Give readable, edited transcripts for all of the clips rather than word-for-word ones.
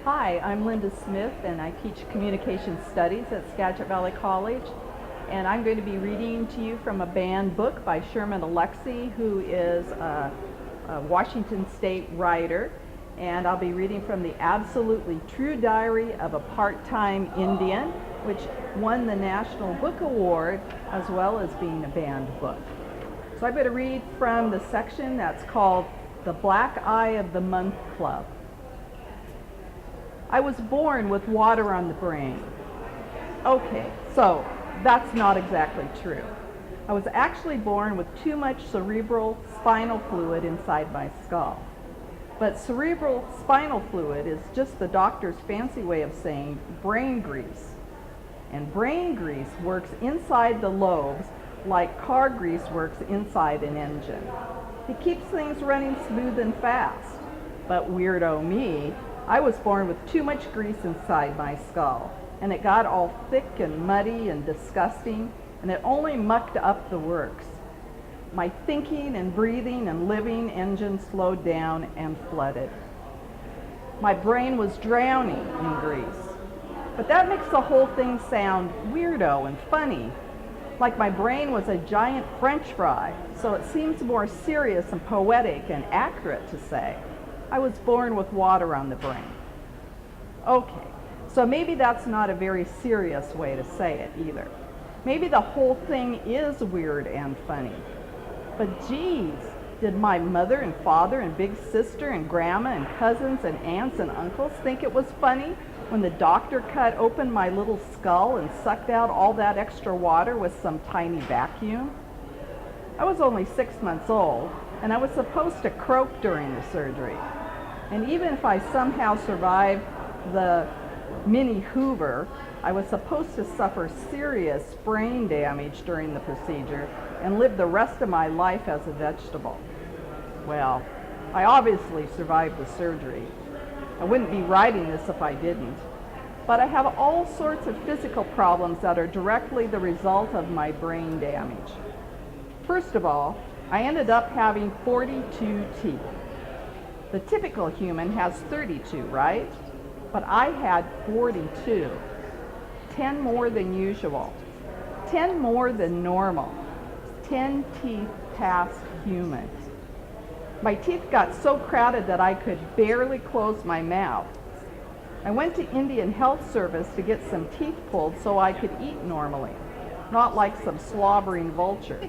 Hi, I'm Linda Smith and I teach communication studies at Skagit Valley College, and I'm going to be reading to you from a banned book by Sherman Alexie, who is a Washington State writer, and I'll be reading from the Absolutely True Diary of a Part-Time Indian, which won the National Book Award as well as being a banned book. So I'm going to read from the section that's called The Black Eye of the Month Club. I was born with water on the brain. Okay, so that's not exactly true. I was actually born with too much cerebral spinal fluid inside my skull. But cerebral spinal fluid is just the doctor's fancy way of saying brain grease. And brain grease works inside the lobes like car grease works inside an engine. It keeps things running smooth and fast. But weirdo me, I was born with too much grease inside my skull, and it got all thick and muddy and disgusting, and it only mucked up the works. My thinking and breathing and living engine slowed down and flooded. My brain was drowning in grease. But that makes the whole thing sound weirdo and funny, like my brain was a giant French fry, so it seems more serious and poetic and accurate to say I was born with water on the brain. Okay, so maybe that's not a very serious way to say it either. Maybe the whole thing is weird and funny. But geez, did my mother and father and big sister and grandma and cousins and aunts and uncles think it was funny when the doctor cut open my little skull and sucked out all that extra water with some tiny vacuum? I was only 6 months old, and I was supposed to croak during the surgery. And even if I somehow survived the mini Hoover, I was supposed to suffer serious brain damage during the procedure and live the rest of my life as a vegetable. Well, I obviously survived the surgery. I wouldn't be writing this if I didn't. But I have all sorts of physical problems that are directly the result of my brain damage. First of all, I ended up having 42 teeth. The typical human has 32, right? But I had 42. 10 more than usual. 10 more than normal. 10 teeth past human. My teeth got so crowded that I could barely close my mouth. I went to Indian Health Service to get some teeth pulled so I could eat normally, not like some slobbering vulture.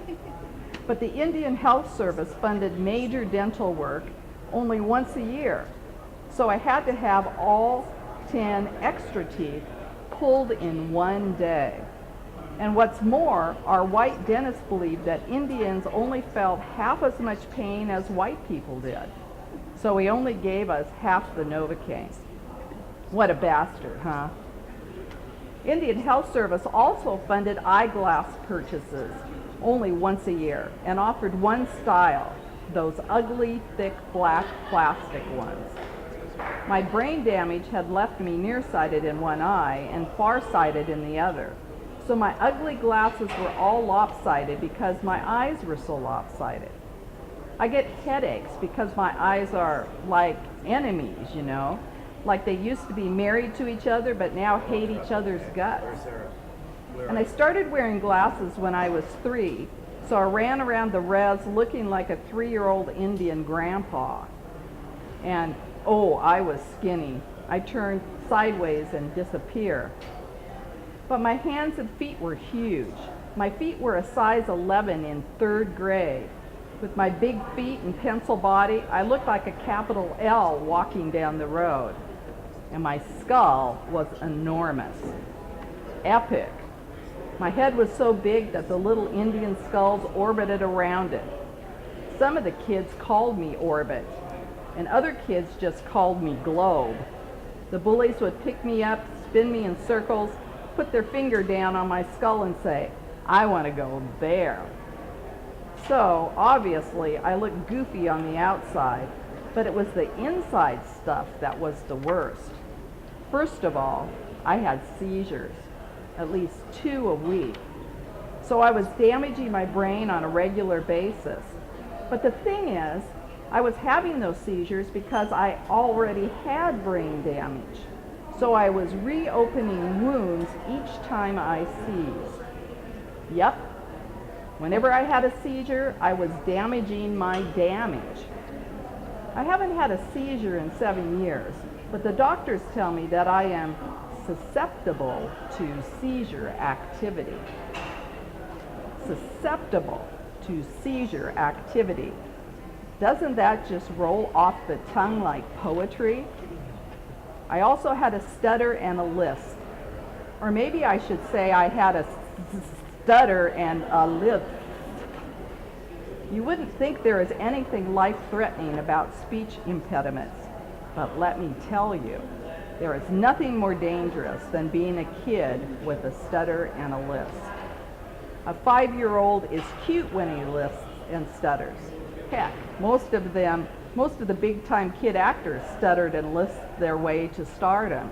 But the Indian Health Service funded major dental work only once a year, so I had to have all 10 extra teeth pulled in one day. And what's more, our white dentists believed that Indians only felt half as much pain as white people did. So he only gave us half the Novocaine. What a bastard, huh? Indian Health Service also funded eyeglass purchases only once a year and offered one style, those ugly, thick, black plastic ones. My brain damage had left me nearsighted in one eye and farsighted in the other. So my ugly glasses were all lopsided because my eyes were so lopsided. I get headaches because my eyes are like enemies, you know, like they used to be married to each other but now hate each other's guts. And I started wearing glasses when I was 3, so I ran around the res looking like a 3-year-old Indian grandpa. And oh, I was skinny. I turned sideways and disappear. But my hands and feet were huge. My feet were a size 11 in 3rd grade. With my big feet and pencil body, I looked like a capital L walking down the road. And my skull was enormous. Epic. My head was so big that the little Indian skulls orbited around it. Some of the kids called me Orbit, and other kids just called me Globe. The bullies would pick me up, spin me in circles, put their finger down on my skull and say, "I want to go there." So, obviously, I looked goofy on the outside, but it was the inside stuff that was the worst. First of all, I had seizures, at least 2 a week. So I was damaging my brain on a regular basis. But the thing is, I was having those seizures because I already had brain damage. So I was reopening wounds each time I seized. Yep. Whenever I had a seizure, I was damaging my damage. I haven't had a seizure in 7 years, but the doctors tell me that I am susceptible to seizure activity. Susceptible to seizure activity. Doesn't that just roll off the tongue like poetry? I also had a stutter and a lisp. Or maybe I should say I had a stutter and a lisp. You wouldn't think there is anything life-threatening about speech impediments, but let me tell you, there is nothing more dangerous than being a kid with a stutter and a lisp. A 5-year-old is cute when he lisps and stutters. Heck, most of the big-time kid actors stuttered and lisped their way to stardom.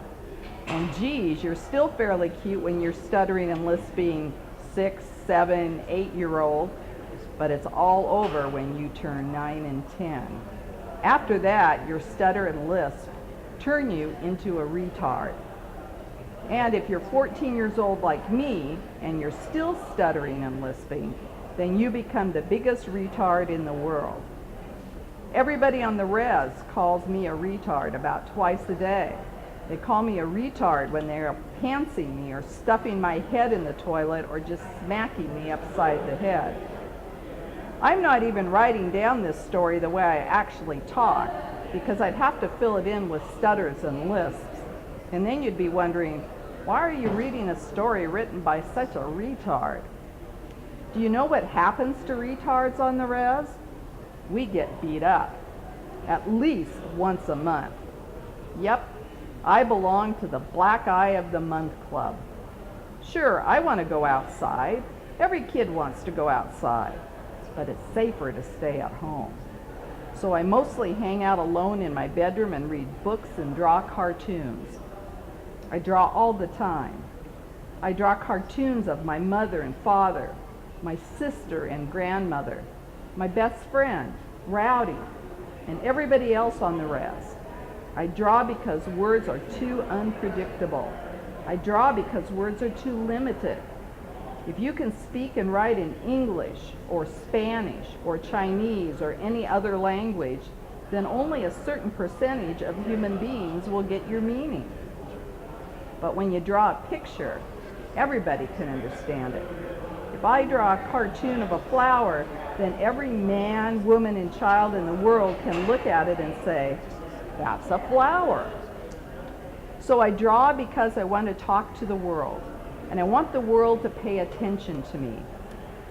And geez, you're still fairly cute when you're stuttering and lisping 6, 7, 8-year-old, but it's all over when you turn 9 and 10. After that, your stutter and lisp turn you into a retard. And if you're 14 years old like me, and you're still stuttering and lisping, then you become the biggest retard in the world. Everybody on the res calls me a retard about twice a day. They call me a retard when they're pantsing me or stuffing my head in the toilet or just smacking me upside the head. I'm not even writing down this story the way I actually talk, because I'd have to fill it in with stutters and lisps. And then you'd be wondering, why are you reading a story written by such a retard? Do you know what happens to retards on the res? We get beat up, at least once a month. Yep, I belong to the Black Eye of the Month Club. Sure, I want to go outside. Every kid wants to go outside, but it's safer to stay at home. So I mostly hang out alone in my bedroom and read books and draw cartoons. I draw all the time. I draw cartoons of my mother and father, my sister and grandmother, my best friend, Rowdy, and everybody else on the res. I draw because words are too unpredictable. I draw because words are too limited. If you can speak and write in English or Spanish or Chinese or any other language, then only a certain percentage of human beings will get your meaning. But when you draw a picture, everybody can understand it. If I draw a cartoon of a flower, then every man, woman, and child in the world can look at it and say, that's a flower. So I draw because I want to talk to the world, and I want the world to pay attention to me.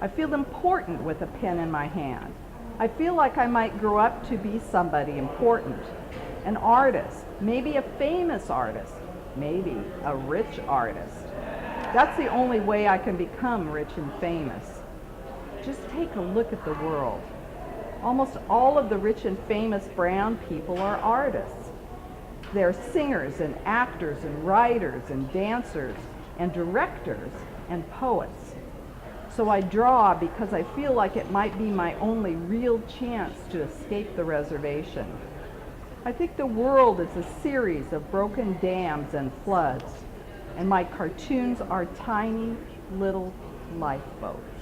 I feel important with a pen in my hand. I feel like I might grow up to be somebody important, an artist, maybe a famous artist, maybe a rich artist. That's the only way I can become rich and famous. Just take a look at the world. Almost all of the rich and famous brown people are artists. They're singers and actors and writers and dancers and directors and poets. So I draw because I feel like it might be my only real chance to escape the reservation. I think the world is a series of broken dams and floods, and my cartoons are tiny little lifeboats.